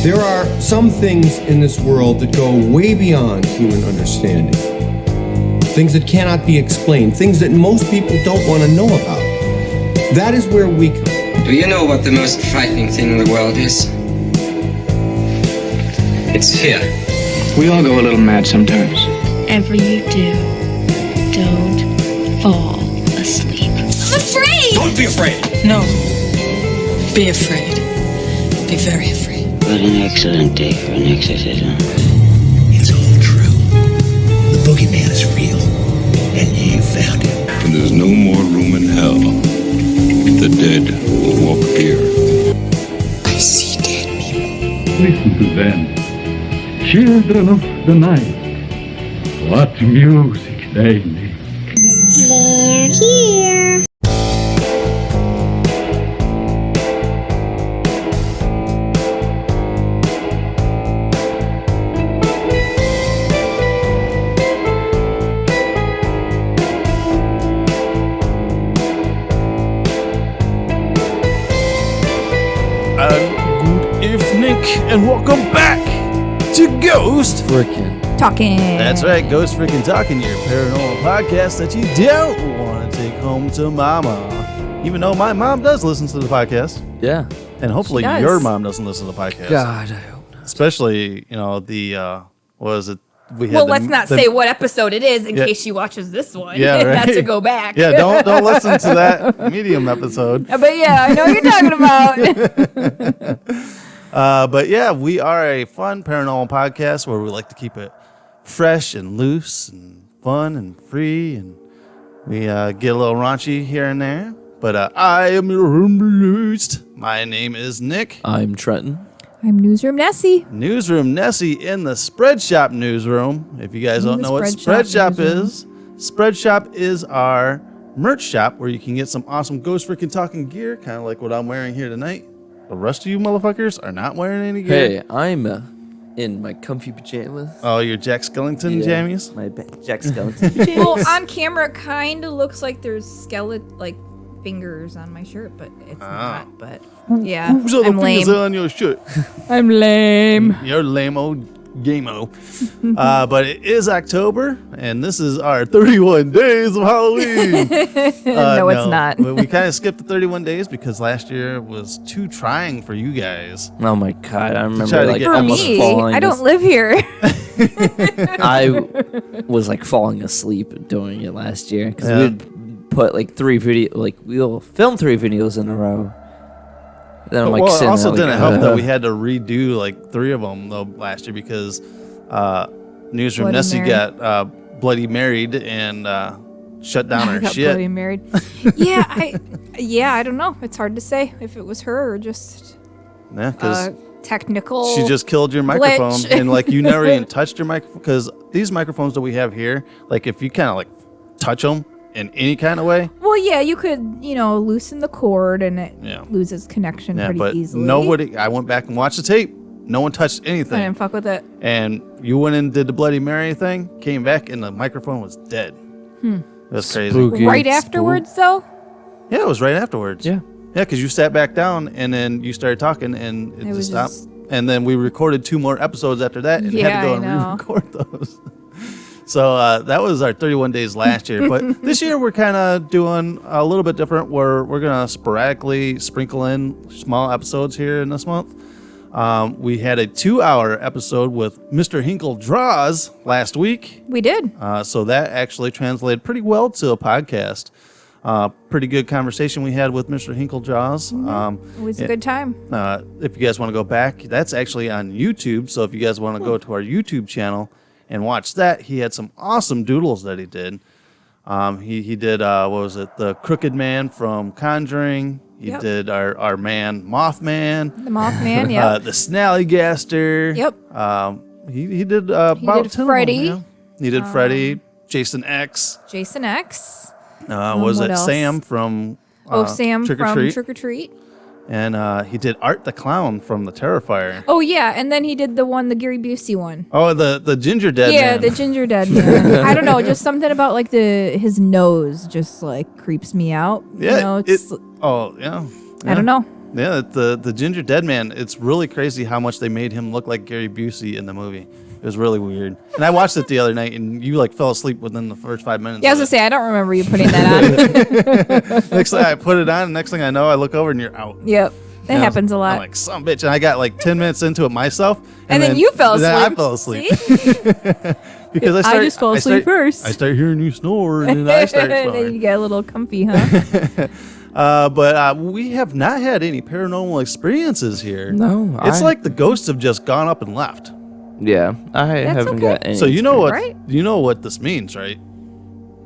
There are some things in this world that go way beyond human understanding. Things that cannot be explained, things that most people don't want to know about. That is where we come. Do you know what the most frightening thing in the world is? It's fear. We all go a little mad sometimes. Whatever you do, don't fall asleep. I'm afraid! Don't be afraid! No. Be afraid. Be very afraid. What an excellent day for an exorcism. It's all true. The boogeyman is real. And you found him. When there's no more room in hell, the dead will walk the earth. I see dead people. Listen to them. Children of the night. What music they make. They're here. Good evening and welcome back to Ghost Frickin' Talking. That's right, Ghost Frickin' Talking, your paranormal podcast that you don't want to take home to mama. Even though my mom does listen to the podcast. Yeah. And hopefully your mom doesn't listen to the podcast. God, I hope not. Especially, the, what was it? Let's not say what episode it is in case she watches this one. Yeah, right. Not to go back. Yeah, don't listen to that Medium episode. But yeah, I know what you're talking about. But yeah, we are a fun paranormal podcast where we like to keep it fresh and loose and fun and free, and we get a little raunchy here and there. But I am your host. My name is Nick. I'm Trenton. I'm Newsroom Nessie. Newsroom Nessie in the Spread Shop newsroom. If you guys don't know what Spread Shop is, Spread Shop is our merch shop where you can get some awesome Ghost Frickin' Talking gear, kind of like what I'm wearing here tonight. The rest of you motherfuckers are not wearing any gear. Hey, I'm in my comfy pajamas. Oh, your Jack Skellington jammies? My Jack Skellington pajamas. Well, on camera, it kind of looks like there's fingers on my shirt, but it's not. But yeah, Who's all the I'm fingers lame. on your shirt? I'm lame. You're lame old game-o. But it is October, and this is our 31 days of Halloween. No, it's not. We kind of skipped the 31 days because last year was too trying for you guys. Oh my God, I remember try to get For almost me, falling. I don't live here. I was falling asleep doing it last year because we'd put we'll film 3 videos in a row. Then I'm Well, it sitting also there, didn't help that we had to redo 3 of them though last year because Newsroom Bloody Nessie Mary. got Bloody Married and shut down her got shit. Bloody married. I don't know. It's hard to say if it was her or just Yeah, because technical. she just killed your microphone glitch. and you never even touched your microphone because these microphones that we have here, if you kind of touch them in any kind of way. Well, yeah, you could, loosen the cord and it loses connection Yeah, pretty but easily. nobody. I went back and watched the tape. No one touched anything. I didn't fuck with it. And you went and did the Bloody Mary thing, came back, and the microphone was dead. It was crazy. Spooky. Right afterwards, though? Yeah, it was right afterwards. Yeah. Yeah, because you sat back down and then you started talking and it just stopped. And then we recorded 2 more episodes after that and had to go and re-record those. So that was our 31 days last year. But this year we're kind of doing a little bit different. We're going to sporadically sprinkle in small episodes here in this month. We had a 2-hour episode with Mr. Hinkle Draws last week. We did. So that actually translated pretty well to a podcast. Pretty good conversation we had with Mr. Hinkle Draws. It was a good time. If you guys want to go back, that's actually on YouTube. So if you guys want to go to our YouTube channel and watch that, he had some awesome doodles that he did. He did, the Crooked Man from Conjuring. He did our man Mothman. The Mothman, yeah. The Snallygaster. Yep. He did He did Freddy. He did Freddy, Jason X. Jason X. Was what it else? Sam from Sam Trick or from Treat? Trick or Treat. And he did Art the Clown from the Terrifier. Oh, yeah. And then he did the Gary Busey one. Oh, the Ginger Dead Yeah, Man. the Ginger Dead Man. I don't know. Just something about his nose just creeps me out. Yeah. You know, it's, Oh, yeah. I don't know. Yeah, the ginger dead man. It's really crazy how much they made him look like Gary Busey in the movie. It was really weird. And I watched it the other night, and you like fell asleep within the first 5 minutes. Yeah, I was gonna say I don't remember you putting that on. Next thing I put it on, next thing I know, I look over and you're out. Yep, that happens a lot. I'm like, some bitch, and I got like 10 minutes into it myself, and then you fell asleep. Then I fell asleep. Because I just fell asleep first. I start hearing you snore, and then I start Then snoring. you get a little comfy, huh? But we have not had any paranormal experiences here. No, it's like the ghosts have just gone up and left. Yeah, I haven't got any. So you know what? Right? You know what this means, right?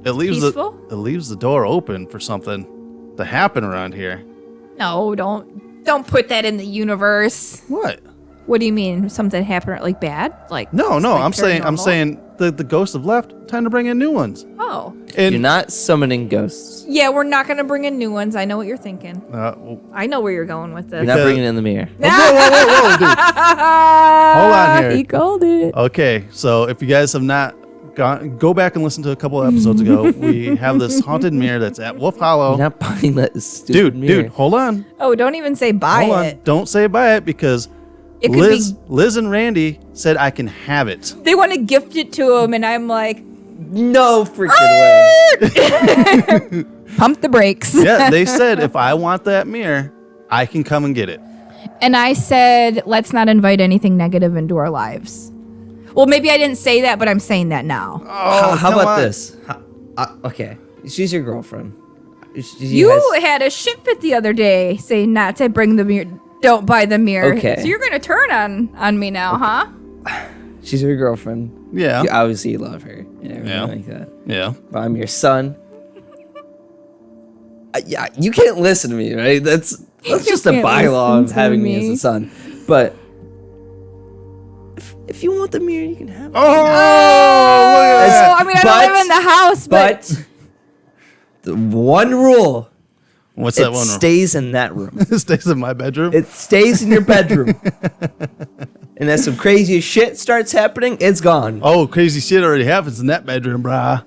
It leaves Peaceful? it leaves the door open for something to happen around here. No, don't put that in the universe. What? What do you mean? Something happened like bad? Like No, like I'm paranormal? saying the ghosts have left. Time to bring in new ones. Oh. And You're not summoning ghosts. Yeah, we're not gonna bring in new ones. I know what you're thinking. well, I know where you're going with this. You're not bringing in the mirror. whoa, dude. Hold on here. He called it. Okay, so if you guys have not go back and listen to a couple of episodes ago. We have this haunted mirror that's at Wolf Hollow. You're not buying that stupid mirror. Dude, hold on. Oh, don't even say buy Hold on. it. Don't say buy it because It could Liz and Randy said I can have it. They want to gift it to him, and I'm like, no freaking way. Pump the brakes. Yeah, they said if I want that mirror, I can come and get it. And I said, let's not invite anything negative into our lives. Well, maybe I didn't say that, but I'm saying that now. Oh, how about this? Okay, she's your girlfriend. You had a shit fit the other day saying not to bring the mirror. Don't buy the mirror. Okay. So you're going to turn on me now, huh? She's your girlfriend. Yeah. You obviously love her and everything like that. Yeah. But I'm your son. Yeah, you can't listen to me, right? That's just a bylaw of having me as a son. But if you want the mirror, you can have it. Oh, look at that. I mean, I don't live in the house, but the one rule. What's that one rule? It stays in that room. It stays in my bedroom? It stays in your bedroom. And as some crazy shit starts happening, it's gone. Oh, crazy shit already happens in that bedroom, brah.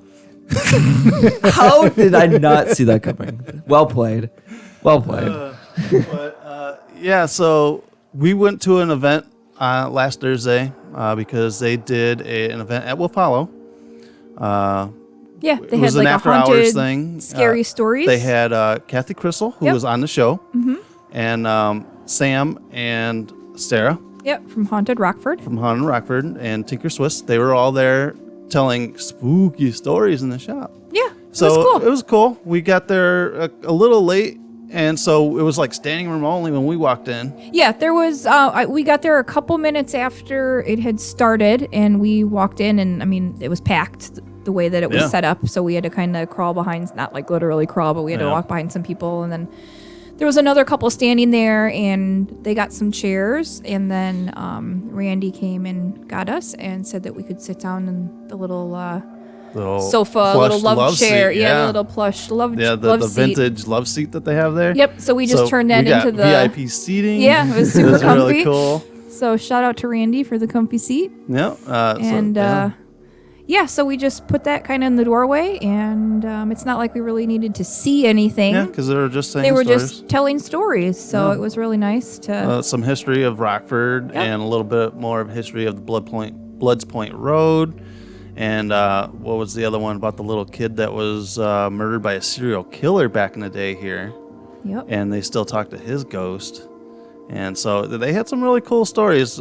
How did I not see that coming? Well played. Well played. Yeah, so we went to an event last Thursday because they did an event at Wolf Hollow. Yeah, it they was had an like a after hours haunted, thing. scary stories. They had Kathy Crystal, who was on the show, and Sam and Sarah. Yep, from Haunted Rockford. From Haunted Rockford and Tinker Swiss. They were all there telling spooky stories in the shop. Yeah, So it was cool. it was cool. We got there a little late, and so it was like standing room only when we walked in. Yeah, there was. We got there a couple minutes after it had started, and we walked in, and I mean, it was packed the way that it was set up. So we had to kind of crawl behind, not like literally crawl, but we had to walk behind some people, and then there was another couple standing there, and they got some chairs, and then Randy came and got us and said that we could sit down in the little sofa, little love chair, seat, the little plush love the seat. vintage love seat that they have there. Yep. So we just turned that we got into the VIP seating. Yeah, it was super It was comfy. really cool. So shout out to Randy for the comfy seat. Yeah. So we just put that kind of in the doorway, and it's not like we really needed to see anything. Yeah, because they were just saying They were stories. just telling stories, so it was really nice to. Some history of Rockford and a little bit more of history of the Bloods Point Road. And what was the other one about the little kid that was murdered by a serial killer back in the day here? Yep. And they still talk to his ghost. And so they had some really cool stories.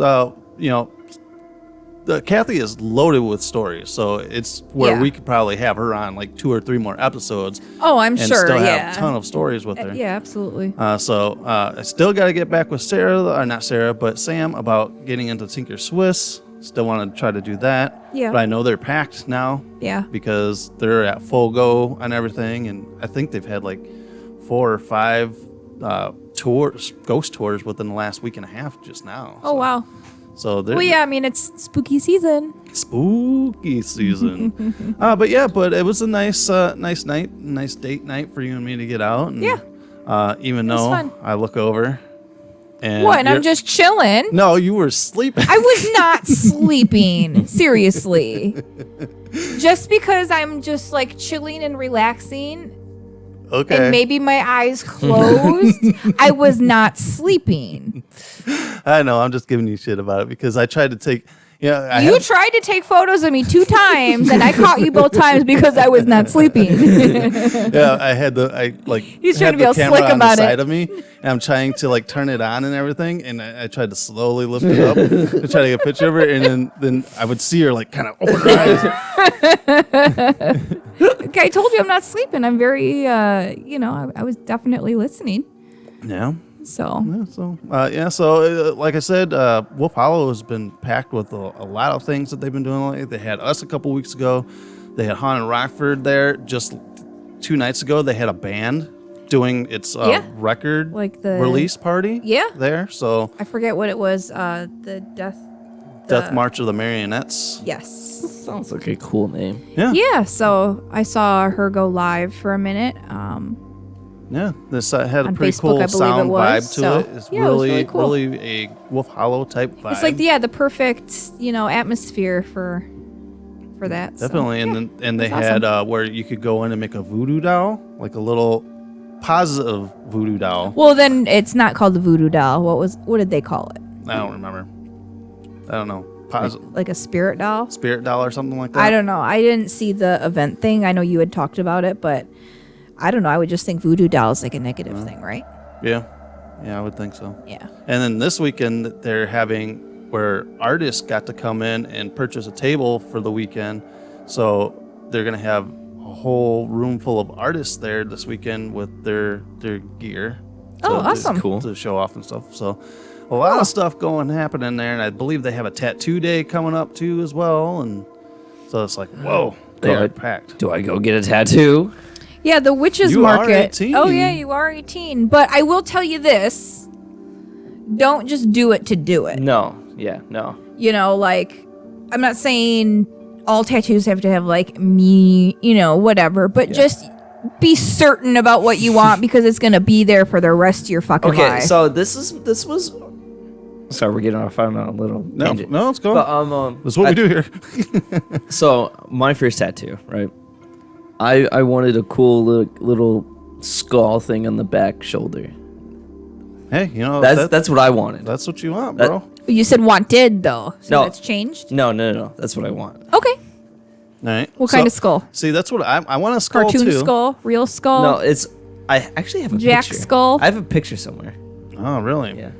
Kathy is loaded with stories, so it's where we could probably have her on like 2 or 3 more episodes. Oh, I'm and sure. Still yeah. have a ton of stories with her. Yeah, absolutely. So I still got to get back with not Sarah, but Sam about getting into Tinker Swiss. Still want to try to do that. Yeah. But I know they're packed now. Yeah. Because they're at full go and everything, and I think they've had like 4 or 5 ghost tours within the last week and a half just now. Oh wow. So they're Well, yeah. I mean, it's spooky season. spooky season. But it was a nice night, nice date night for you and me to get out. And, even was though fun. I look over and What? And I'm just chilling. No, you were sleeping. I was not sleeping. Seriously. Just because I'm just like chilling and relaxing Okay. And maybe my eyes closed. I was not sleeping. I know. I'm just giving you shit about it because I tried to take. Yeah, You tried to take photos of me 2 times, and I caught you both times because I was not sleeping. Yeah, I had He's trying had to be the all camera slick on about the it. side of me, and I'm trying to like turn it on and everything, and I tried to slowly lift it up to try to get a picture of her, and then I would see her like kind of open her eyes. Okay, I told you I'm not sleeping. I'm very, I was definitely listening. Yeah. So. So like I said, Wolf Hollow has been packed with a lot of things that they've been doing lately. They had us a couple weeks ago. They had Haunted Rockford there just 2 nights ago. They had a band doing its record release party. Yeah. There. So I forget what it was. The Death March of the Marionettes. Yes. Sounds like a cool name. Yeah. Yeah. So I saw her go live for a minute. Yeah, this had a On pretty Facebook, cool I believe sound it was, vibe to so- it. It's yeah, it was really, really cool. really a Wolf Hollow type vibe. It's like the perfect atmosphere for that. so, Definitely, yeah, and they that's had awesome. where you could go in and make a voodoo doll, like a little positive voodoo doll. Well, then it's not called the voodoo doll. What did they call it? I don't remember. I don't know. Positive Like a spirit doll? spirit doll or something like that. I don't know. I didn't see the event thing. I know you had talked about it, but I don't know. I would just think voodoo doll is like a negative thing, right? Yeah, I would think so. Yeah. And then this weekend they're having where artists got to come in and purchase a table for the weekend. So they're gonna have a whole room full of artists there this weekend with their gear. Oh, awesome. To show off and stuff. So a lot of stuff happening there, and I believe they have a tattoo day coming up too as well. And so it's like, whoa, they are packed. Do I go get a tattoo? Yeah, the witches You are market. 18. Oh yeah, you are 18. But I will tell you this: don't just do it to do it. No. Yeah. No. I'm not saying all tattoos have to have me, whatever. But just be certain about what you want because it's gonna be there for the rest of your fucking Okay. life. So this was. Sorry, we're getting off on a little tangent. No, it's cool. But, That's what we do here. So my first tattoo, right? I wanted a cool little skull thing on the back shoulder. Hey, that's what I wanted. That's what you want, bro. You said wanted though, so No. that's changed. No. That's what I want. Okay. All right. What kind of skull? See, that's what I want a skull Cartoon too. skull, real skull. No, I actually have a Jack picture. skull? I have a picture somewhere. Oh, really? Yeah.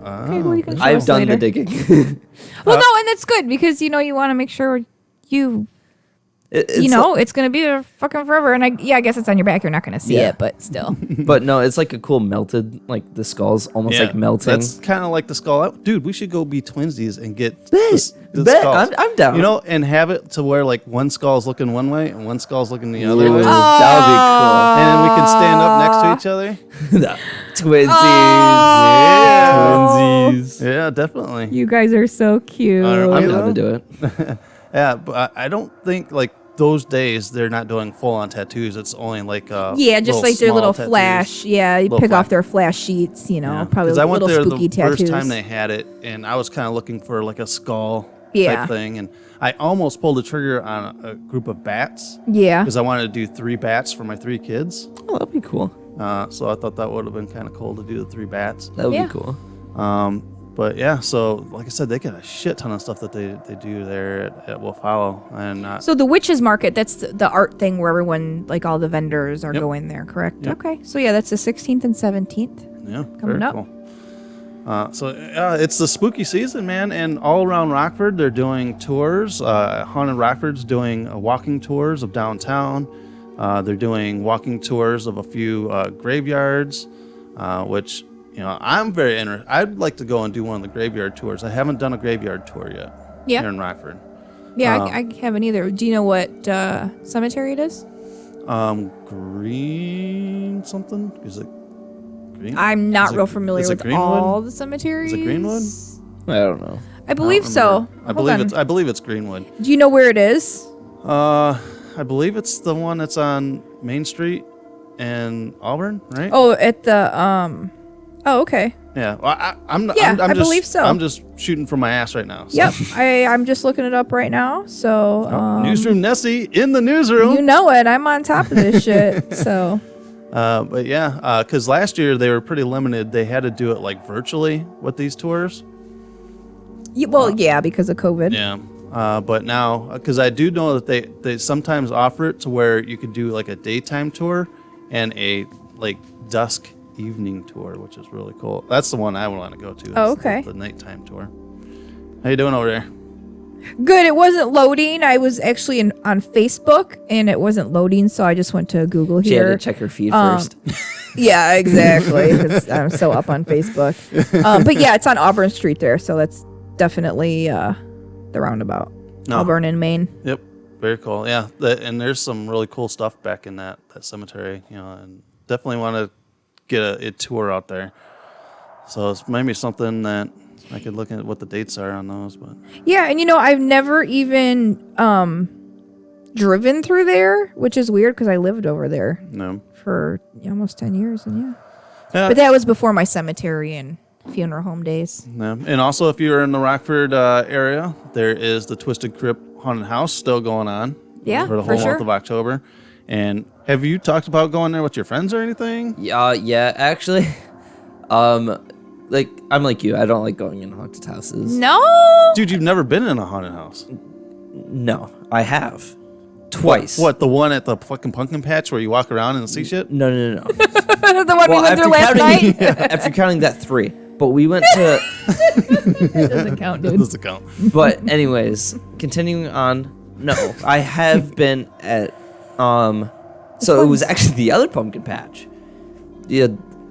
Okay, well, you can show I've us done later. the digging. Well, no, and that's good because you want to make sure you. It's gonna be there fucking forever, and I guess it's on your back. You're not gonna see it, but still. But no, it's like a cool melted, like the skull's almost like melting. That's kind of like the skull. Dude, we should go be twinsies and get Bet. the skulls. I'm down. And have it to where one skull's looking one way and one skull's looking the other way. That would And then we can stand up next to each other. Twinsies. Yeah. Twinsies. Yeah, definitely. You guys are so cute. I'm down to do it. Yeah, but I don't think those days they're not doing full on tattoos. It's only Yeah, just like their small little tattoos. flash. Yeah, you Little pick flash. off their flash sheets. Yeah. Probably 'Cause I went little there spooky the tattoos. first time they had it, and I was kind of looking for a skull Yeah. type thing, and I almost pulled the trigger on a group of bats. Yeah. Because I wanted to do 3 bats for my 3 kids. Oh, that'd be cool. So I thought that would have been kind of cool to do the 3 bats. That would be cool. But yeah, so like I said, they got a shit ton of stuff that they do there at Wolf Hollow, and So the witches market, that's the art thing where everyone, all the vendors are Yep. going there, correct? Yep. Okay, so yeah, that's the 16th and 17th. yeah, Coming very up. cool. So it's the spooky season, man, and all around Rockford they're doing tours. Haunted Rockford's doing walking tours of downtown. They're doing walking tours of a few graveyards, which I'm very interested. I'd like to go and do one of the graveyard tours. I haven't done a graveyard tour yet. Yeah. Here in Rockford. Yeah, I haven't either. Do you know what cemetery it is? Green something? Is it green? I'm not Is it- real familiar is it with Greenwood? all the cemeteries. Is it Greenwood? I don't know. I believe so. I Hold on. believe it's Greenwood. Do you know where it is? I believe it's the one that's on Main Street in Auburn, right? Oh, at the Oh, okay. Yeah. Well, I'm not. Yeah, I'm I just, believe so. I'm just shooting from my ass right now. So. Yep. I'm just looking it up right now. So Newsroom Nessie in the newsroom. you know it. I'm on top of this shit. So But yeah, because last year they were pretty limited. They had to do it like virtually with these tours. Yeah, well, yeah, because of COVID. Yeah. But now, because I do know that they sometimes offer it to where you could do like a daytime tour and a like dusk evening tour, which is really cool. That's the one I want to go to. Oh, okay. The nighttime tour. How you doing over there? Good. It wasn't loading. I was actually on Facebook and it wasn't loading, so I just went to Google She here. had to check her feed first. Yeah, exactly. 'Cause I'm so up on Facebook. But yeah, it's on Auburn Street there, so that's definitely the roundabout. No. Auburn in Maine. Yep. Very cool. Yeah. And there's some really cool stuff back in that cemetery, and definitely want to get a tour out there. So it's maybe something that I could look at what the dates are on those. But Yeah, and I've never even driven through there, which is weird because I lived over there for almost 10 years. And yeah. But that was before my cemetery and funeral home days. Yeah. And also, if you're in the Rockford area, there is the Twisted Crypt Haunted House still going on. Yeah, for the whole month of October. And have you talked about going there with your friends or anything? Yeah, actually, like I'm like you. I don't like going in haunted houses. No, dude, you've never been in a haunted house? No, I have twice. What the one at the fucking pumpkin patch where you walk around and see shit? No. The one we went through last night. After counting that, 3. But we went to. It doesn't count, dude. It doesn't count. But anyways, continuing on. No, I have been at. So it was actually the other pumpkin patch. Yeah,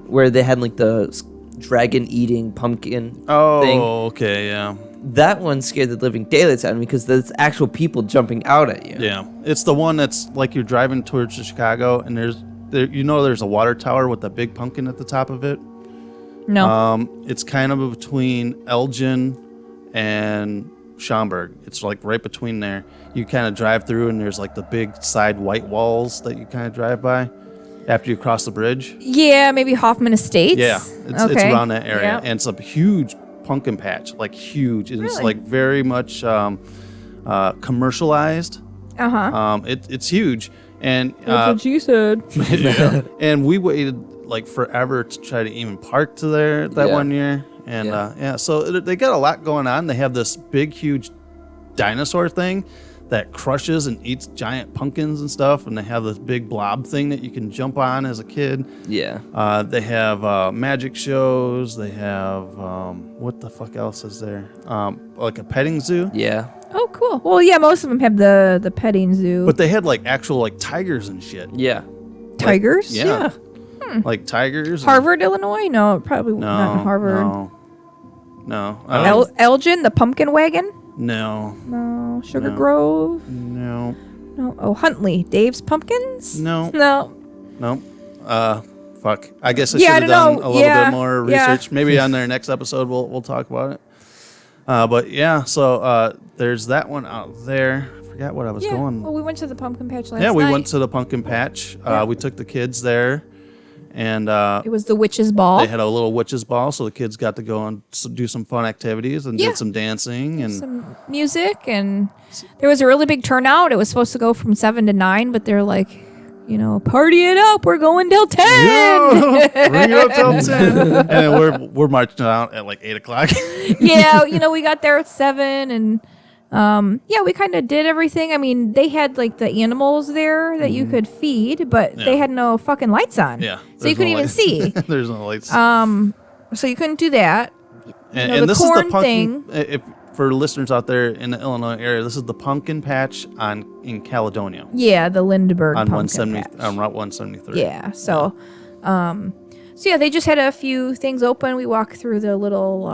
where they had like the dragon eating pumpkin thing. Oh, okay, yeah. That one scared the living daylights out of me because there's actual people jumping out at you. Yeah, it's the one that's like you're driving towards Chicago and there's a water tower with a big pumpkin at the top of it. No. It's kind of between Elgin and Schaumburg. It's like right between there. You kind of drive through and there's like the big side white walls that you kind of drive by after you cross the bridge. Yeah, maybe Hoffman Estates. Yeah, it's around that area. Yeah. And it's a huge pumpkin patch, like huge. It's Really? like very much commercialized. Uh-huh. It's huge. And That's what she said. yeah. And we waited like forever to try to even park to there that one year. And so they got a lot going on. They have this big, huge dinosaur thing that crushes and eats giant pumpkins and stuff. And they have this big blob thing that you can jump on as a kid. Yeah. They have magic shows. They have, what the fuck else is there? Like a petting zoo. Yeah. Oh, cool. Well, yeah, most of them have the petting zoo. But they had like actual like tigers and shit. Yeah. Tigers? Yeah. Like tigers. Harvard, Illinois? No, probably not in Harvard. No. Elgin, the pumpkin wagon? No. No. Sugar No. Grove? No. No. Oh, Huntley, Dave's Pumpkins? No. No. Fuck. I guess I Yeah, should I have don't done know. a little Yeah, bit more yeah. research. Maybe on their next episode we'll talk about it. But yeah, so there's that one out there. I forgot what I was going. Well, we went to the pumpkin patch last Yeah, we night. went to the pumpkin patch. We took the kids there, and It was the witch's ball. they had a little witch's ball, so the kids got to go and do some fun activities and Yeah. did some dancing and Some music, and there was a really big turnout. It was supposed to go from 7 to 9, but they're like, party it up. We're going till 10. bring it up till 10. And we're marching out at like 8:00. Yeah, we got there at 7, and we kind of did everything. I mean, they had like the animals there that you could feed, but they had no fucking lights on. Yeah, so you couldn't even see. There's no lights. So you couldn't do that. And, the and this is corn the pumpkin. If for listeners out there in the Illinois area, this is the pumpkin patch in Caledonia Yeah, the Lindbergh on pumpkin patch. on Route 173. Yeah. So, they just had a few things open. We walked through the little,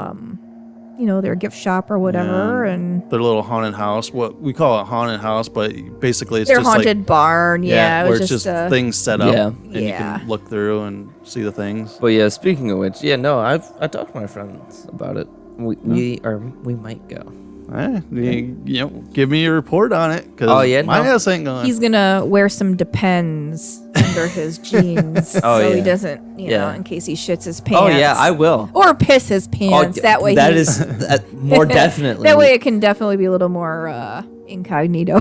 their gift shop or whatever, and their little haunted house. What we call a haunted house, but basically it's their just haunted like, barn. Yeah, it where was it's just things set up, Yeah. and you can look through and see the things. But yeah, speaking of which, I talked to my friends about it. We might go. Give me a report on it, because my ass ain't going. He's gonna wear some Depends under his jeans, he doesn't, in case he shits his pants. Oh yeah, I will. Or piss his pants. That way, is more definitely. that way, it can definitely be a little more incognito.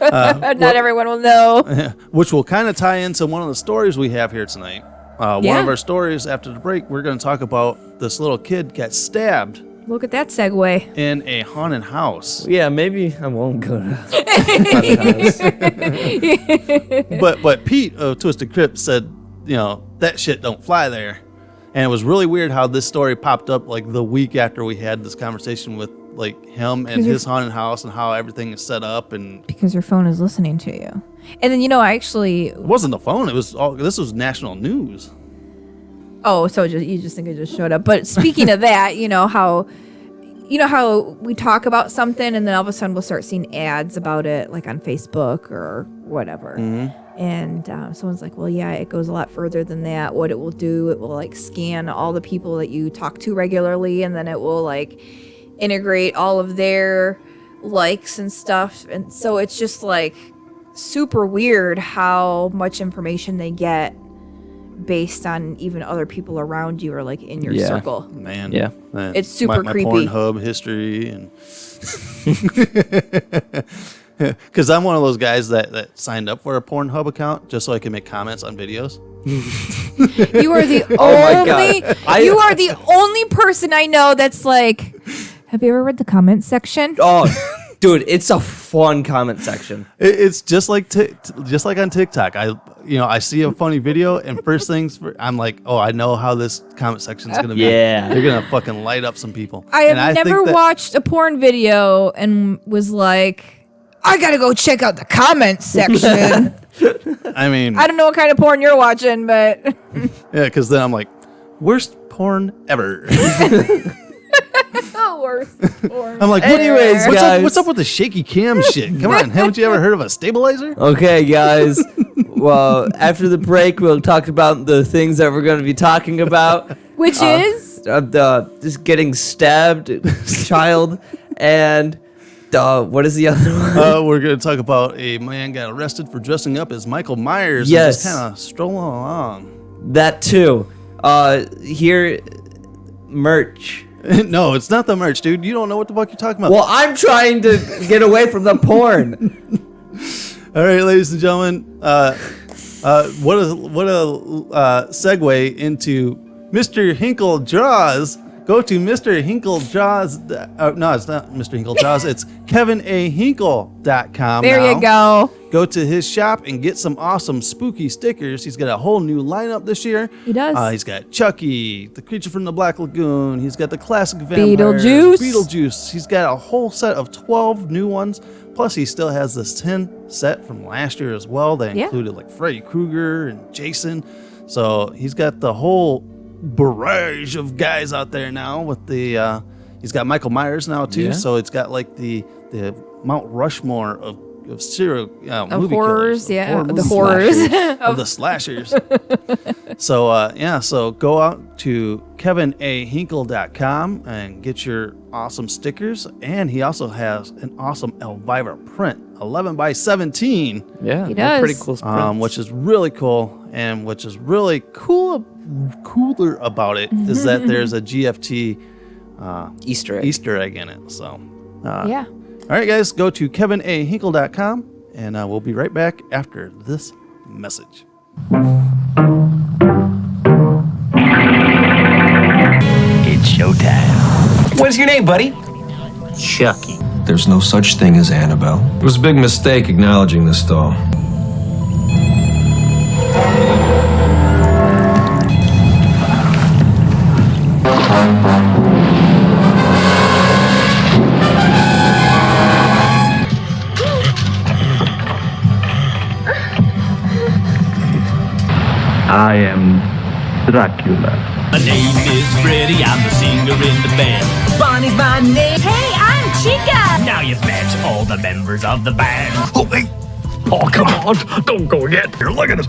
Not everyone will know. Which will kind of tie into one of the stories we have here tonight. One of our stories after the break, we're going to talk about this little kid got stabbed. Look at that segue. In a haunted house. Yeah, maybe I won't go to haunted house. But Pete of Twisted Crypt said, that shit don't fly there. And it was really weird how this story popped up like the week after we had this conversation with like him and his haunted house and how everything is set up and because your phone is listening to you. And then it wasn't the phone. It was this was national news. Oh, so you just think it just showed up. But speaking of that, how we talk about something and then all of a sudden we'll start seeing ads about it, like on Facebook or whatever. Mm-hmm. And someone's like, well, yeah, it goes a lot further than that. What it will do, it will like scan all the people that you talk to regularly, and then it will like integrate all of their likes and stuff. And so it's just like super weird how much information they get based on even other people around you or like in your circle. Man. Yeah. Man. It's super creepy. My Pornhub history and because I'm one of those guys that signed up for a Pornhub account just so I can make comments on videos. You are the you are the only person I know that's like, have you ever read the comment section? Oh, dude, it's a fun comment section. It's just like on TikTok. I see a funny video and first things I'm like, oh, I know how this comment section is gonna be. Yeah, they're gonna fucking light up some people. I have never watched a porn video and was like, I gotta go check out the comment section. I mean, I don't know what kind of porn you're watching, but yeah, because then I'm like, worst porn ever. Worst porn. I'm like, anyways, guys, what's up with the shaky cam shit? Come on, haven't you ever heard of a stabilizer? Okay, guys. Well, after the break, we'll talk about the things that we're going to be talking about, which is just getting stabbed, child, and what is the other one? We're going to talk about a man got arrested for dressing up as Michael Myers. Yes, and just kind of strolling along. That too. Here, merch. No, it's not the merch, dude. You don't know what the fuck you're talking about. Well, I'm trying to get away from the porn. All right, ladies and gentlemen, what a segue into Mr. Hinkle Draws. Go to Mr. Hinkle Draws. No, it's not Mr. Hinkle Draws. It's KevinAHinkle.com. There you go. Go to his shop and get some awesome spooky stickers. He's got a whole new lineup this year. He does. He's got Chucky, the creature from the Black Lagoon. He's got the classic vampire. Beetlejuice. He's got a whole set of 12 new ones. Plus, he still has this 10 set from last year as well. They included like Freddy Krueger and Jason. So he's got the whole barrage of guys out there now with the he's got Michael Myers now too, so it's got like the Mount Rushmore of serial movie horrors, killers, the horrors of the slashers. So go out to KevinAHinkle.com and get your awesome stickers, and he also has an awesome Elvira print, 11 by 17. Yeah, he does. Pretty cool prints. Which is really cool, and which is really cooler about it is that there's a GFT Easter egg in it. So yeah. All right, guys, go to KevinAHinkle.com, and we'll be right back after this message. It's showtime. What's your name, buddy? Chucky. There's no such thing as Annabelle. It was a big mistake acknowledging this doll. I am Dracula. My name is Freddy, I'm the singer in the band. Bonnie's my name. Hey, I'm Chica. Now you've met all the members of the band. Oh, hey. Oh, come on. Don't go yet. Here, look at us.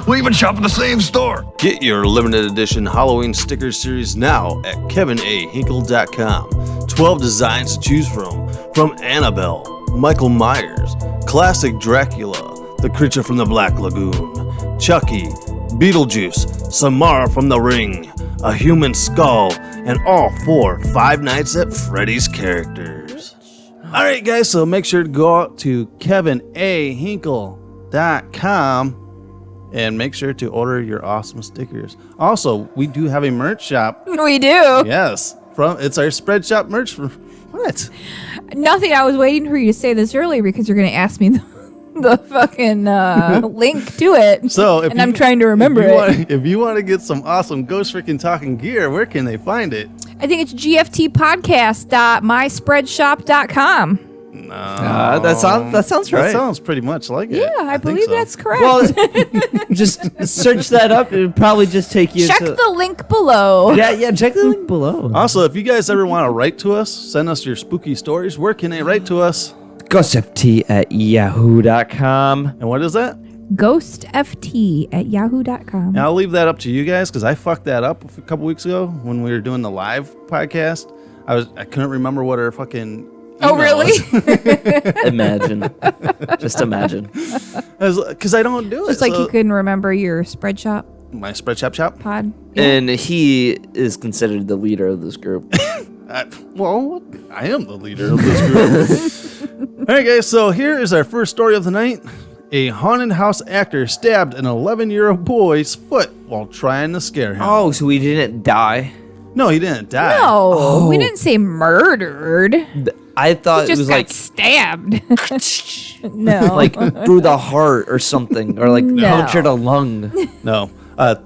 We even shop at the same store. Get your limited edition Halloween sticker series now at KevinAHinkle.com. 12 designs to choose from Annabelle, Michael Myers, Classic Dracula, The Creature from the Black Lagoon, Chucky, Beetlejuice, Samara from the Ring, A Human Skull, and all 4 Five Nights at Freddy's characters. All right, guys, so make sure to go out to KevinAHinkle.com and make sure to order your awesome stickers. Also, we do have a merch shop. We do. Yes. It's our Spread Shop merch. What? Nothing. I was waiting for you to say this earlier because you're going to ask me the fucking link to it. So, I'm trying to remember it. If you want to get some awesome Ghost Freaking Talking gear, where can they find it? I think it's gftpodcast.myspreadshop.com. No. That sounds right. That sounds pretty much like it. Yeah, I believe so. that's correct. Well, just search that up. It would probably just take you check to... the link below. Yeah, check the link below. Also, if you guys ever want to write to us, send us your spooky stories, where can they write to us? GhostFT@yahoo.com. And what is that? GhostFT@yahoo.com. And I'll leave that up to you guys because I fucked that up a couple weeks ago when we were doing the live podcast. I couldn't remember what our fucking... Oh, really? Imagine. Just imagine. Because I don't do it. Just like you couldn't remember your spread shop My Spread Shop pod. And he is considered the leader of this group. Well, I am the leader of this group. All right, guys, so here is our first story of the night. A haunted house actor stabbed an 11-year-old boy's foot while trying to scare him. Oh, so he didn't die? No, he didn't die. No, we didn't say murdered. I thought He it just was got like stabbed. No. like through the heart or something, or like No. punctured a lung. No.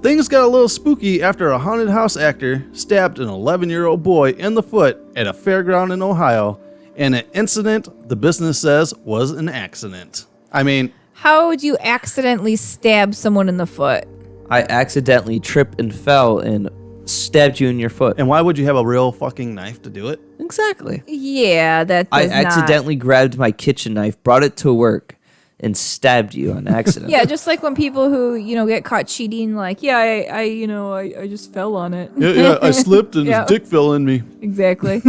Things got a little spooky after a haunted house actor stabbed an 11-year-old boy in the foot at a fairground in Ohio in an incident the business says was an accident. I mean... How would you accidentally stab someone in the foot? I accidentally tripped and fell and stabbed you in your foot. And why would you have a real fucking knife to do it? Exactly. Yeah, that I does accidentally grabbed my kitchen knife, brought it to work, and stabbed you on accident. Yeah, just like when people who, get caught cheating, like, yeah, I just fell on it. Yeah, I slipped and Yeah. his dick fell in me. Exactly.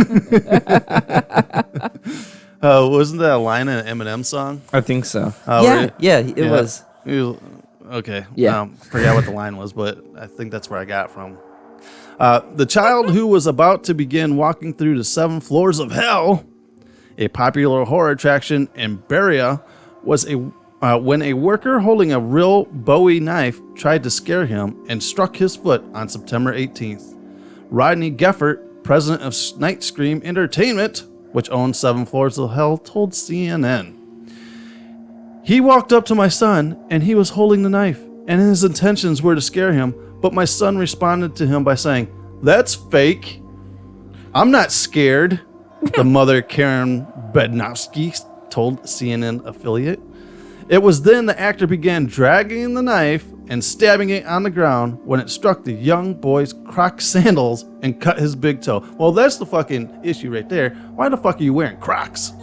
Wasn't that a line in an Eminem song? I think so. Yeah, it was. Okay. Yeah. Forgot what the line was, but I think that's where I got it from. The child who was about to begin walking through the 7 floors of hell, a popular horror attraction in Berea, was when a worker holding a real Bowie knife tried to scare him and struck his foot on September 18th. Rodney Geffert, president of Night Scream Entertainment, which owns 7 floors of hell, told CNN. He walked up to my son and he was holding the knife, and his intentions were to scare him, but my son responded to him by saying, "That's fake. I'm not scared," the mother Karen Bednowski told CNN affiliate. It was then the actor began dragging the knife and stabbing it on the ground when it struck the young boy's Crocs sandals and cut his big toe. Well, that's the fucking issue right there. Why the fuck are you wearing Crocs?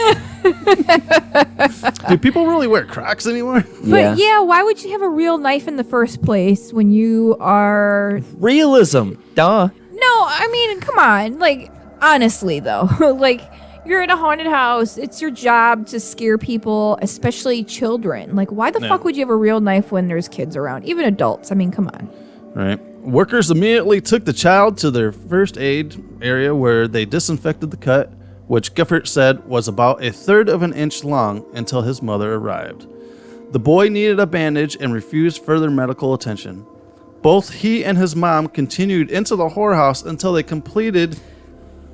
Do people really wear Crocs anymore? But yeah, why would you have a real knife in the first place when you are... Realism. Duh. No, I mean, come on. Like, honestly, though. Like, you're in a haunted house. It's your job to scare people, especially children. Like, why the fuck would you have a real knife when there's kids around? Even adults. I mean, come on. Right. Workers immediately took the child to their first aid area where they disinfected the cut, which Gifford said was about 1/3 of an inch long until his mother arrived. The boy needed a bandage and refused further medical attention. Both he and his mom continued into the whorehouse until they completed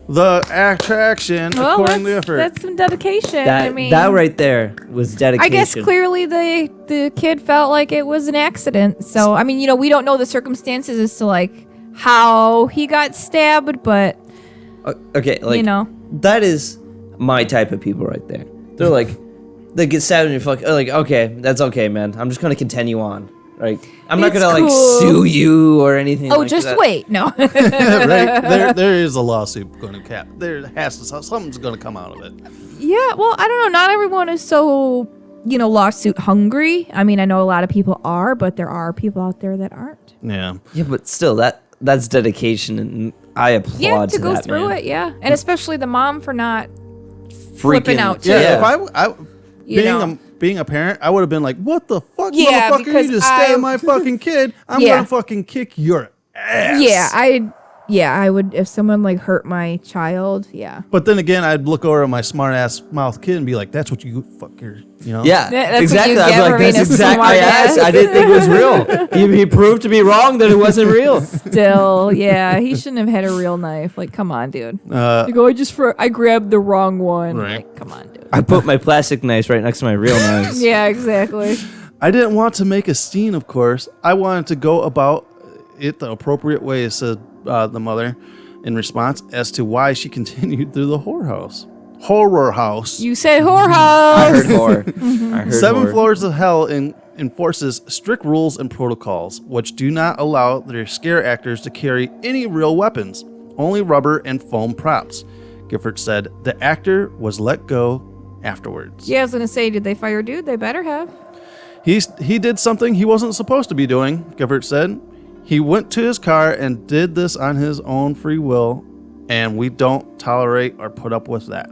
the attraction, according to Gifford. That's some dedication. That right there was dedication. I guess clearly the kid felt like it was an accident. So, I mean, we don't know the circumstances as to, like, how he got stabbed, but... Okay, like, that is my type of people right there. They're like, they get stabbed and you're like, okay, that's okay, man. I'm just going to continue on. Like, I'm not going to, like, sue you or anything like that. Oh, just wait. No. Right? There is a lawsuit going to cap. Something's going to come out of it. Yeah, well, I don't know. Not everyone is so, lawsuit hungry. I mean, I know a lot of people are, but there are people out there that aren't. Yeah. Yeah, but still, that's dedication, and I applaud to go that, through man. it, yeah. And especially the mom for not flipping out, too. Yeah, if being a parent, I would have been like, "What the fuck, motherfucker? You just stabbed my fucking kid. I'm gonna fucking kick your ass." Yeah, Yeah, I would if someone like hurt my child. Yeah. But then again, I'd look over at my smart ass mouth kid and be like, "That's what you fucker," you know? Yeah, That's exactly. what you I was get like, for that's being a exactly. smart Yes, ass. I didn't think it was real. He proved to me wrong that it wasn't real. Still, yeah, he shouldn't have had a real knife. Like, come on, dude. Uh, I grabbed the wrong one. Right. Like, come on, dude. I put my plastic knives right next to my real knives. Yeah, exactly. I didn't want to make a scene, of course. I wanted to go about it the appropriate way, said the mother in response as to why she continued through the horror house. You said whorehouse. I heard horror. I heard 7 horror. Floors of Hell enforces strict rules and protocols, which do not allow their scare actors to carry any real weapons, only rubber and foam props. Gifford said the actor was let go afterwards. Yeah, I was gonna say, did they fire dude? They better have. He did something he wasn't supposed to be doing, Gifford said. He went to his car and did this on his own free will, and we don't tolerate or put up with that.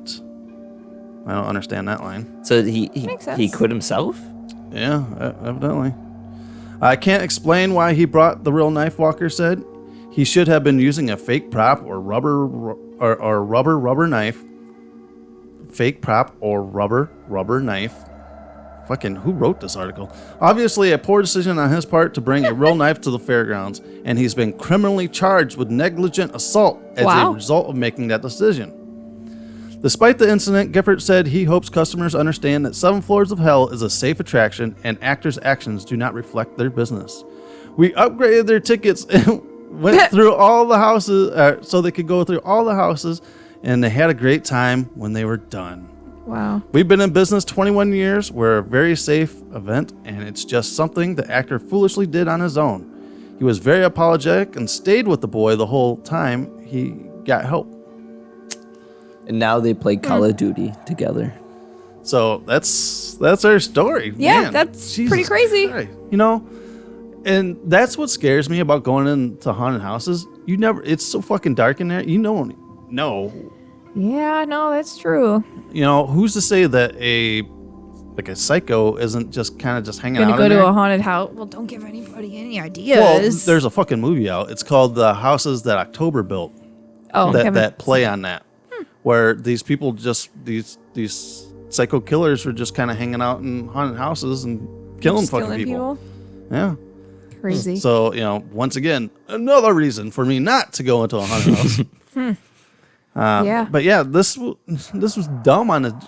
I don't understand that line. So he Makes sense. he quit himself? Yeah, evidently. I can't explain why he brought the real knife, Walker said. He should have been using a fake prop or rubber knife. Fake prop or rubber knife. Fucking, who wrote this article? Obviously, a poor decision on his part to bring a real knife to the fairgrounds, and he's been criminally charged with negligent assault as a result of making that decision. Despite the incident, Gifford said he hopes customers understand that 7 Floors of Hell is a safe attraction and actors' actions do not reflect their business. We upgraded their tickets and went through all the houses so they could go through all the houses, and they had a great time when they were done. Wow. We've been in business 21 years. We're a very safe event, and it's just something the actor foolishly did on his own. He was very apologetic and stayed with the boy the whole time he got help. And now they play Call of Duty together. So that's our story. Yeah, Man, that's Jesus pretty crazy. Christ. You know, and that's what scares me about going into haunted houses. It's so fucking dark in there. You don't know. Yeah, no, that's true. You know, who's to say that a psycho isn't just kind of just hanging Gonna out go in to there? a haunted house. Well, don't give anybody any ideas. Well, there's a fucking movie out. It's called The Houses That October Built. Oh, that play on that, where these people these psycho killers were just kind of hanging out in haunted houses and killing fucking people. Yeah, crazy. So once again, another reason for me not to go into a haunted house. Yeah. But yeah, this was dumb on a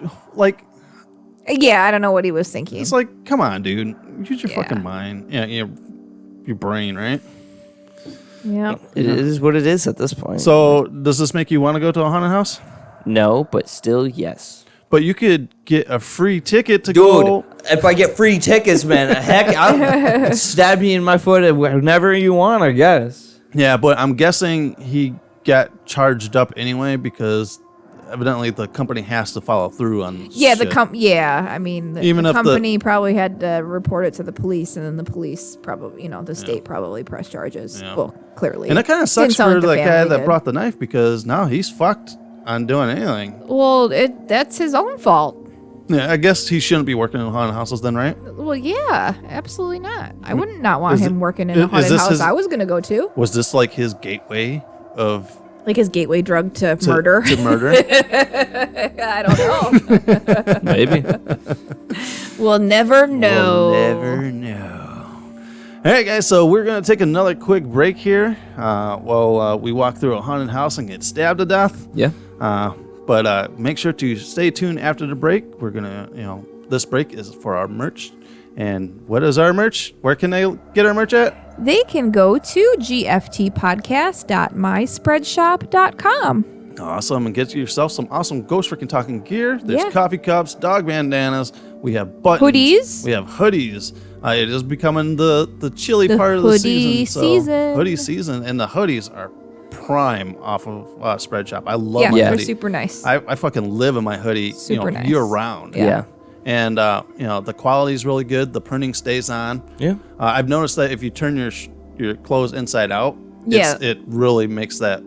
Yeah, I don't know what he was thinking. It's like, come on, dude, use your fucking mind. Yeah, your brain, right? Yeah. It is what it is at this point. So, does this make you want to go to a haunted house? No, but still, yes. But you could get a free ticket to Dude, go. if I get free tickets, man, heck, I'll stab me in my foot whenever you want, I guess. Yeah, but I'm guessing he got charged up anyway because evidently the company has to follow through on Yeah, shit. I mean, Even the if the- company probably had to report it to the police, and then the police probably, the state probably pressed charges. Yeah. Well, clearly. And it kind of Didn't sucks sound for like the guy family that did. brought the knife because now he's fucked on doing anything. Well, that's his own fault. Yeah, I guess he shouldn't be working in haunted houses then, right? Well, yeah, absolutely not. I wouldn't not want Is him it- working in is a haunted this house his- I was going to go to. Was this like his gateway of Like his gateway drug to murder. To murder? I don't know. Maybe. We'll never know. We'll never know. All right, guys, so we're going to take another quick break here while we walk through a haunted house and get stabbed to death. Yeah. But make sure to stay tuned after the break. We're going to, this break is for our merch. And what is our merch? Where can they get our merch at? They can go to gftpodcast.myspreadshop.com. Awesome. And get yourself some awesome Ghost Freaking Talking gear. There's Yeah. coffee cups, dog bandanas. We have buttons. Hoodies. We have hoodies. It is becoming the chilly The part of the hoodie season. Hoodie season. And the hoodies are prime off of Spreadshop. I love Yeah, my they're hoodie. super nice. I fucking live in my hoodie Super nice. year round. Yeah. And the quality is really good. The printing stays on. Yeah. I've noticed that if you turn your clothes inside out, Yeah. it really makes that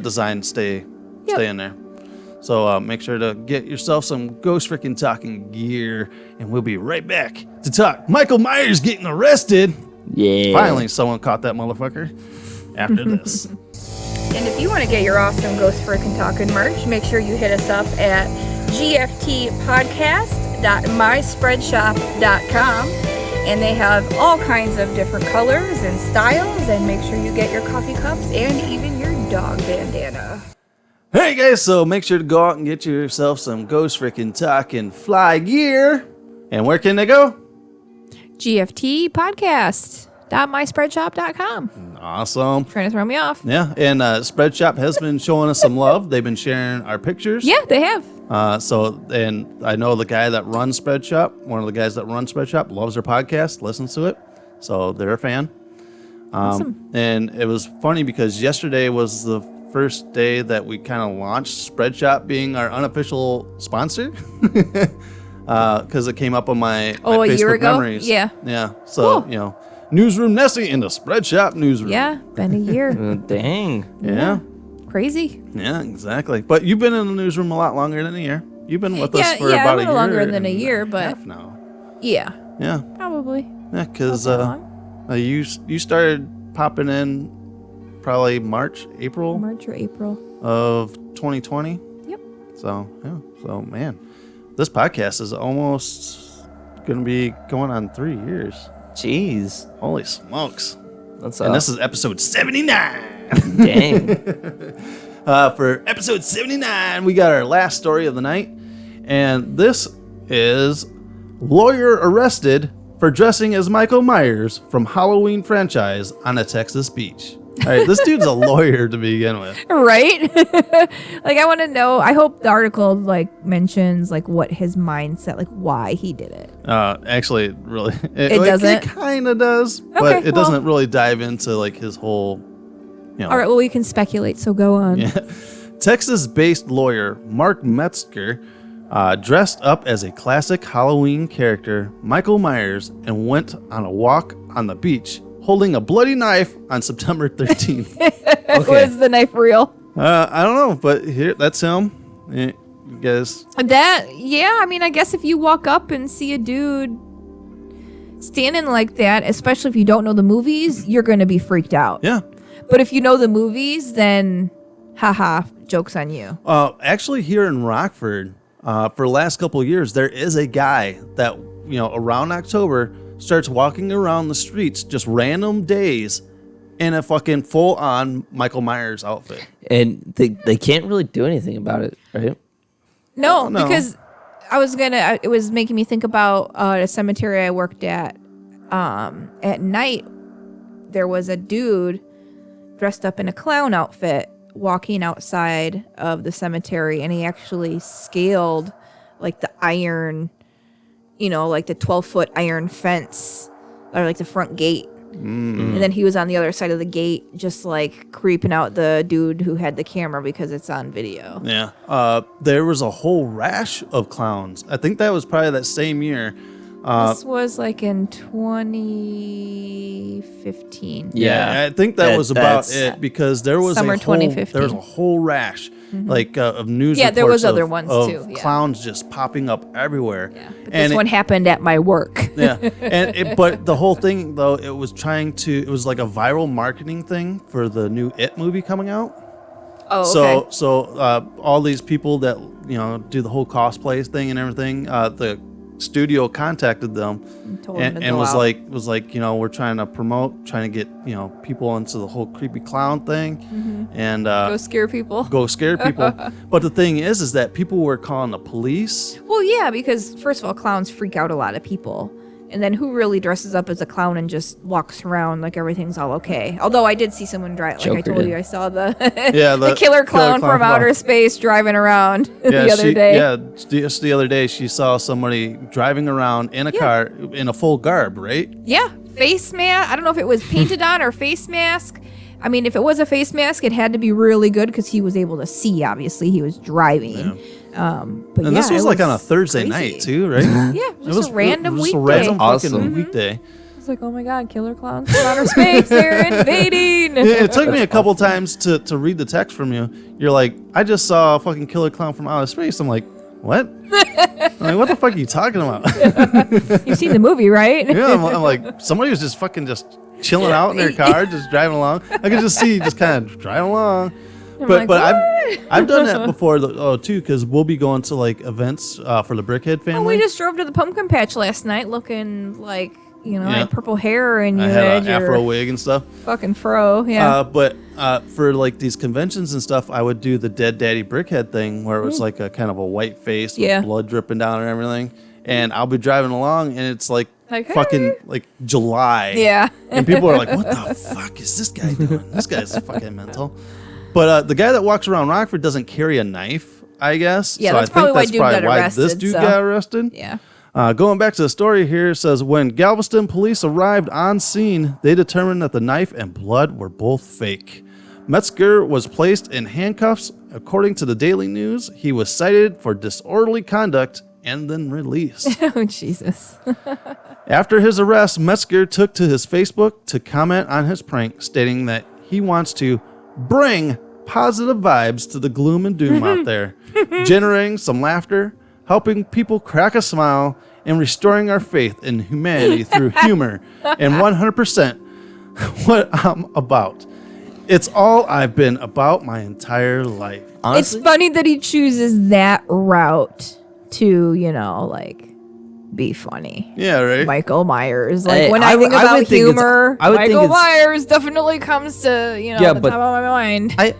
design stay in there. So make sure to get yourself some Ghost Freaking Talking gear, and we'll be right back to talk Michael Myers getting arrested. Yeah. Finally, someone caught that motherfucker. After this. And if you want to get your awesome Ghost Frickin' Talkin' merch, make sure you hit us up at gftpodcast.myspreadshop.com. And they have all kinds of different colors and styles. And make sure you get your coffee cups and even your dog bandana. Hey guys, so make sure to go out and get yourself some Ghost Frickin' Talkin' fly gear. And where can they go? gftpodcast.myspreadshop.com. Awesome. Trying to throw me off. Yeah, and Spreadshop has been showing us some love. They've been sharing our pictures. Yeah, they have. And I know the guy that runs Spreadshop, one of the guys that runs Spreadshop, loves our podcast, listens to it. So they're a fan. Awesome. And it was funny because yesterday was the first day that we kind of launched Spreadshop being our unofficial sponsor. Because it came up on my a Facebook year ago? memories. Yeah. Yeah. So, Cool. Newsroom Nessie in the Spreadshop newsroom. Yeah, been a year. Dang. Yeah. Crazy. Yeah, exactly. But you've been in the newsroom a lot longer than a year. You've been with us for about a year. Longer than a year, but half now. Yeah. Yeah. Probably. Yeah, because you started popping in probably March or April of 2020. Yep. So man, this podcast is almost going to be going on 3 years. Jeez. Holy smokes. And this is episode 79. Dang. For episode 79, we got our last story of the night. And this is lawyer arrested for dressing as Michael Myers from Halloween franchise on a Texas beach. All right, this dude's a lawyer to begin with. Right? Like, I want to know. I hope the article mentions what his mindset, why he did it. Actually, really, it doesn't. It kind of does, but it doesn't really dive into his whole. All right, well, we can speculate. So go on. Yeah. Texas-based lawyer Mark Metzger dressed up as a classic Halloween character, Michael Myers, and went on a walk on the beach, holding a bloody knife on September 13th. Was the knife real? I don't know, but here, that's him. Yeah, you guys. I guess if you walk up and see a dude standing like that, especially if you don't know the movies, you're going to be freaked out. Yeah. But if you know the movies, then haha, joke's on you. Actually, here in Rockford, for the last couple of years, there is a guy that, around October starts walking around the streets just random days in a fucking full-on Michael Myers outfit. And they can't really do anything about it, right? No, because it was making me think about a cemetery I worked at. At night, there was a dude dressed up in a clown outfit walking outside of the cemetery, and he actually scaled the iron, the 12-foot iron fence, or the front gate. And then he was on the other side of the gate, just creeping out the dude who had the camera because it's on video. Yeah. There was a whole rash of clowns. I think that was probably that same year. This was in 2015. Yeah, I think that was about it, because there was summer 2015. There was a whole rash of news. Yeah, there reports was other of, ones of too. Yeah. Clowns just popping up everywhere. Yeah, but this one happened at my work. Yeah, but the whole thing though, it was like a viral marketing thing for the new It movie coming out. Oh, okay. So all these people that do the whole cosplay thing and everything, the studio contacted them and was like we're trying to promote, trying to get people into the whole creepy clown thing, and go scare people. But the thing is that people were calling the police. Well, yeah, because first of all, clowns freak out a lot of people. And then who really dresses up as a clown and just walks around like everyththing's all okay? Although I did see someone drive, I told you, I saw the the killer clown from outer space driving around the other day. Yeah, just the other day she saw somebody driving around in a car in a full garb, right? Yeah, face mask. I don't know if it was painted on or face mask. I mean, if it was a face mask, it had to be really good because he was able to see. Obviously, he was driving. Yeah. But and this was on a Thursday night too, right? Yeah, it was a random weekday. It was a random fucking weekday. I was like, oh my god, killer clowns from outer space, they're invading. It took me a couple times to read the text from you. You're like, I just saw a fucking killer clown from outer space. I'm like, what? I'm like, what the fuck are you talking about? You've seen the movie, right? Yeah, I'm like, somebody was just fucking just chilling out in their car, just driving along. I could just see you just kind of driving along. I'm But like, but "What?" I've done that before too, because we'll be going to like events for the Brickhead Oh, family. we just drove to the pumpkin patch last night looking like, I Yeah. had purple hair and you I had an your afro wig and stuff. fucking fro. Yeah. But for like these conventions and stuff, I would do the Dead Daddy Brickhead thing where it was like a kind of a white face Yeah. with blood dripping down and everything. And I'll be driving along and it's like fucking hey. like July. Yeah. And people are like, what the fuck is this guy doing? This guy's fucking mental. But the guy that walks around Rockford doesn't carry a knife, I guess. Yeah, so that's I probably think why that's dude probably got why arrested, this dude so- got arrested. Yeah. Going back to the story here, it says when Galveston police arrived on scene, they determined that the knife and blood were both fake. Metzger was placed in handcuffs. According to the Daily News, he was cited for disorderly conduct and then released. Oh, Jesus. After his arrest, Metzger took to his Facebook to comment on his prank, stating that he wants to bring positive vibes to the gloom and doom out there, generating some laughter, helping people crack a smile, and restoring our faith in humanity through humor and 100% what I'm about. It's all I've been about my entire life. Honestly, It's funny that he chooses that route to, be funny. Yeah, right? Michael Myers. Hey, When I I think would about think it's- humor, I would think Michael it's- Myers definitely comes to, the top of my mind. I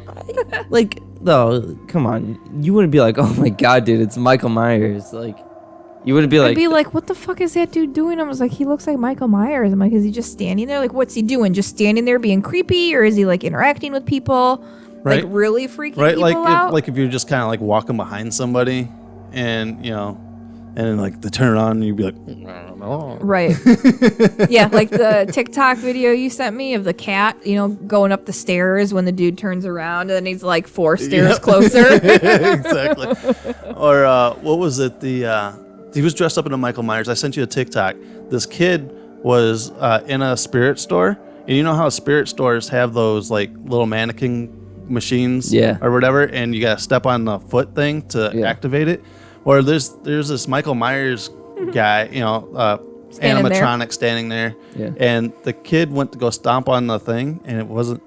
like, though, come on. You wouldn't be like, oh my God, dude, it's Michael Myers. Like, you wouldn't be I'd like, be like, what the fuck is that dude doing? I was like, he looks like Michael Myers. I'm like, is he just standing there? Like, what's he doing? Just standing there being creepy? Or is he like interacting with people? Right. Like really freaking Right? people out? If you're just kind of like walking behind somebody and, and then like they turn on and you'd be like, Right. Yeah, like the TikTok video you sent me of the cat, going up the stairs when the dude turns around and then he's like 4 stairs closer. Exactly. Or what was it? He was dressed up in a Michael Myers. I sent you a TikTok. This kid was in a spirit store, and you know how spirit stores have those like little mannequin machines, or whatever, and you gotta step on the foot thing to activate it. Or there's this Michael Myers guy, animatronic standing there, and the kid went to go stomp on the thing, and it wasn't,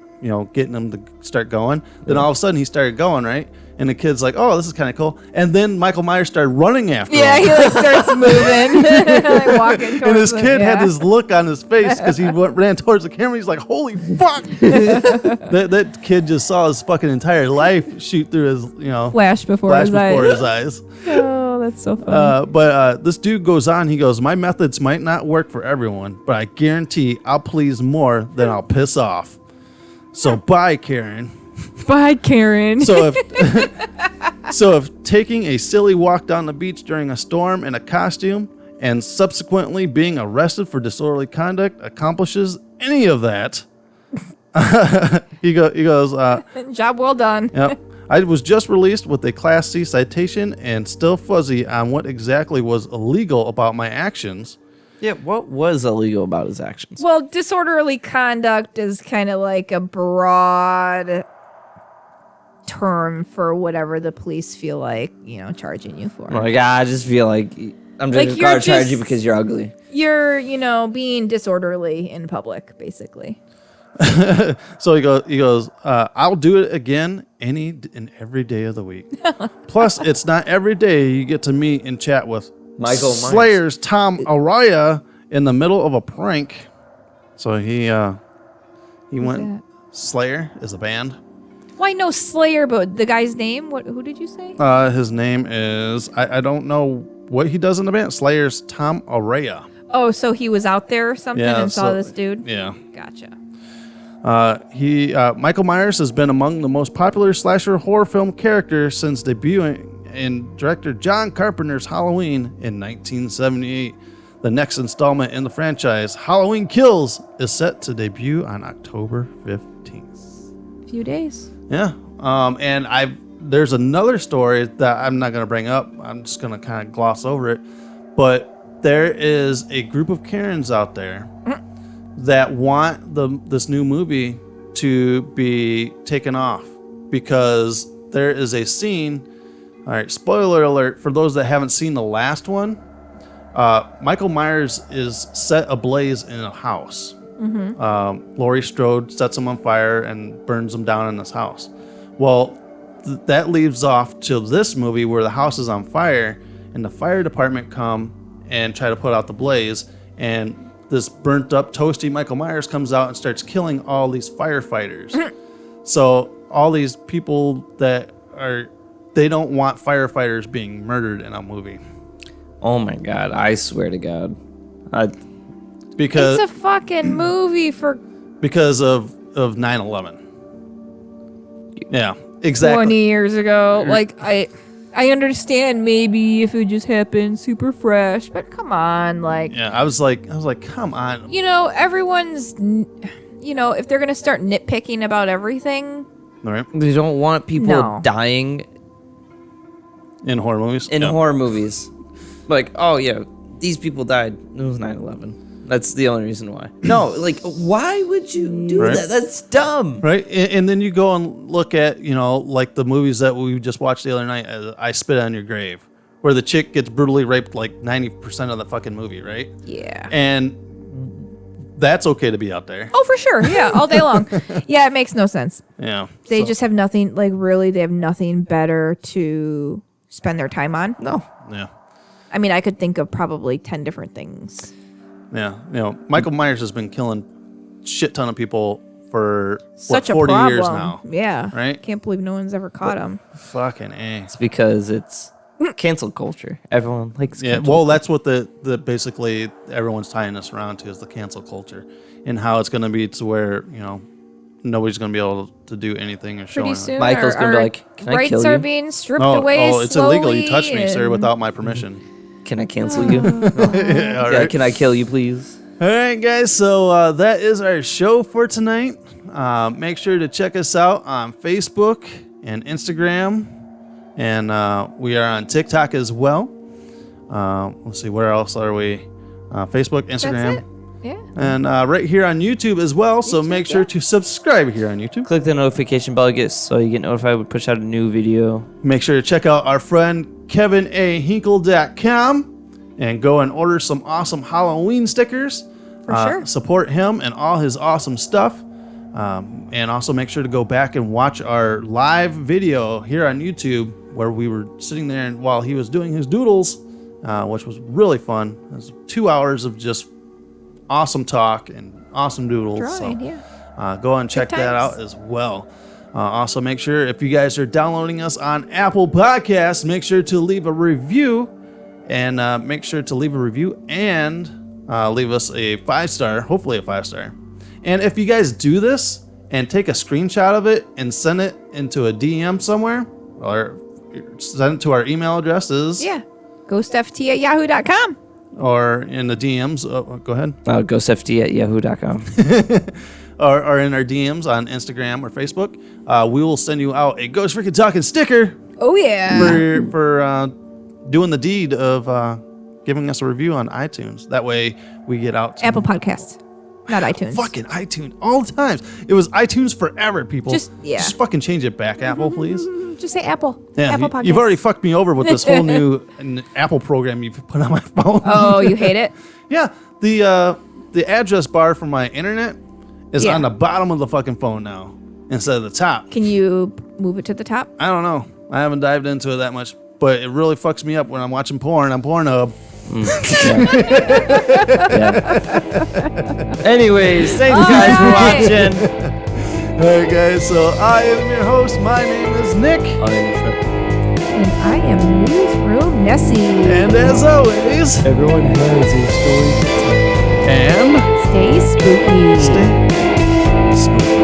getting him to start going. Then all of a sudden he started going, right? And the kid's like, "Oh, this is kind of cool." And then Michael Myers started running after him. Yeah, he like starts moving, like walking towards And this him, kid had yeah. this look on his face because he ran towards the camera. He's like, "Holy fuck!" that kid just saw his fucking entire life shoot through his, Flash before his eyes. Oh, that's so funny. But this dude goes on. He goes, "My methods might not work for everyone, but I guarantee I'll please more than I'll piss off. So bye, Karen." Bye, Karen. So if taking a silly walk down the beach during a storm in a costume and subsequently being arrested for disorderly conduct accomplishes any of that, he goes, job well done. Yep. I was just released with a Class C citation and still fuzzy on what exactly was illegal about my actions. yeah, what was illegal about his actions? Well, disorderly conduct is kind of like a broad term for whatever the police feel like, charging you for. Like, I just feel like I'm Like, just you're gonna charge you just- because you're ugly. You're, being disorderly in public, basically. So he goes, I'll do it again any and every day of the week. Plus, it's not every day you get to meet and chat with Michael Myers. Slayer's Tom Araya in the middle of a prank. So he went. Slayer is a band. Well, I know Slayer, but the guy's name? Who did you say? His name is I don't know what he does in the band. Slayer's Tom Araya. Oh, so he was out there or something and saw so- this dude? Yeah. Gotcha. Michael Myers has been among the most popular slasher horror film characters since debuting in director John Carpenter's Halloween in 1978. The next installment in the franchise, Halloween Kills, is set to debut on October 15th. Few days. Yeah. And there's another story that I'm not going to bring up. I'm just going to kind of gloss over it. But there is a group of Karens out there that want this new movie to be taken off because there is a scene. All right, spoiler alert for those that haven't seen the last one. Michael Myers is set ablaze in a house, Laurie Strode sets him on fire and burns him down in his house. Well, that leaves off to this movie where the house is on fire and the fire department come and try to put out the blaze, and this burnt up toasty Michael Myers comes out and starts killing all these firefighters. So all these people they don't want firefighters being murdered in a movie. Oh my God, I swear to God. Because it's a fucking movie because of 9/11. Yeah, exactly. 20 years ago. Like, I understand maybe if it just happened super fresh, but come on, like. Yeah, I was like, come on. You know, everyone's, if they're gonna start nitpicking about everything. Right. They don't want people dying in horror movies. Horror movies, like, oh yeah, these people died. It was 9/11. That's the only reason why. No, like, why would you do that? That's dumb. Right? And then you go and look at, like the movies that we just watched the other night, I Spit on Your Grave, where the chick gets brutally raped like 90% of the fucking movie, right? Yeah. And that's okay to be out there. Oh, for sure. Yeah, all day long. Yeah, it makes no sense. Yeah. They just have nothing, like, really, they have nothing better to spend their time on. No. Yeah. I mean, I could think of probably 10 different things. Yeah, Michael Myers has been killing shit ton of people for Such 40 a problem. years now. Yeah. Right? Can't believe no one's ever caught him. Fucking A. It's because it's cancel culture. Everyone likes cancel well, that's what the basically everyone's tying this around to is the cancel culture and how it's going to be to where, nobody's going to be able to do anything or show Pretty anything. soon, Michael's going to be like, can I kill rights you? are being stripped away it's illegal. You slowly touched me, sir, without my permission. Can I cancel you? Yeah, all right. Can I kill you, please? All right, guys. So that is our show for tonight. Make sure to check us out on Facebook and Instagram, and we are on TikTok as well. Let's see, where else are we? Facebook, Instagram. That's it. Yeah. And right here on YouTube as well. So make sure to subscribe here on YouTube. Click the notification bell so you get notified when we push out a new video. Make sure to check out our friend KevinAHinkle.com and go and order some awesome Halloween stickers. For sure. Support him and all his awesome stuff. And also make sure to go back and watch our live video here on YouTube where we were sitting there and while he was doing his doodles, which was really fun. It was 2 hours of just awesome talk and awesome doodles. Drawing, go and check that out as well. Also, make sure if you guys are downloading us on Apple Podcasts, make sure to leave a review and leave us a 5-star, hopefully a 5-star. And if you guys do this and take a screenshot of it and send it into a DM somewhere or send it to our email addresses. Yeah. GhostFT@yahoo.com. Or in the DMs. Go ahead. GhostFT@yahoo.com. or in our DMs on Instagram or Facebook. We will send you out a Ghost Freaking Talking sticker. Oh, yeah. For doing the deed of giving us a review on iTunes. That way we get out to Apple Podcasts, not iTunes. Fucking iTunes all the times. It was iTunes forever, people. Just fucking change it back, Apple, please. Just say Apple. Yeah, Apple Podcasts. you've already fucked me over with this whole new Apple program you've put on my phone. Oh, you hate it? Yeah, the address bar for my internet is on the bottom of the fucking phone now instead of the top. Can you move it to the top? I don't know. I haven't dived into it that much, but it really fucks me up when I'm watching porn on Pornhub. Anyways, thanks guys for watching. All right, guys. So I am your host. My name is Nick. And I am Newsroom Nessie. And as always, everyone has a story to tell. And stay spooky. Stay spooky.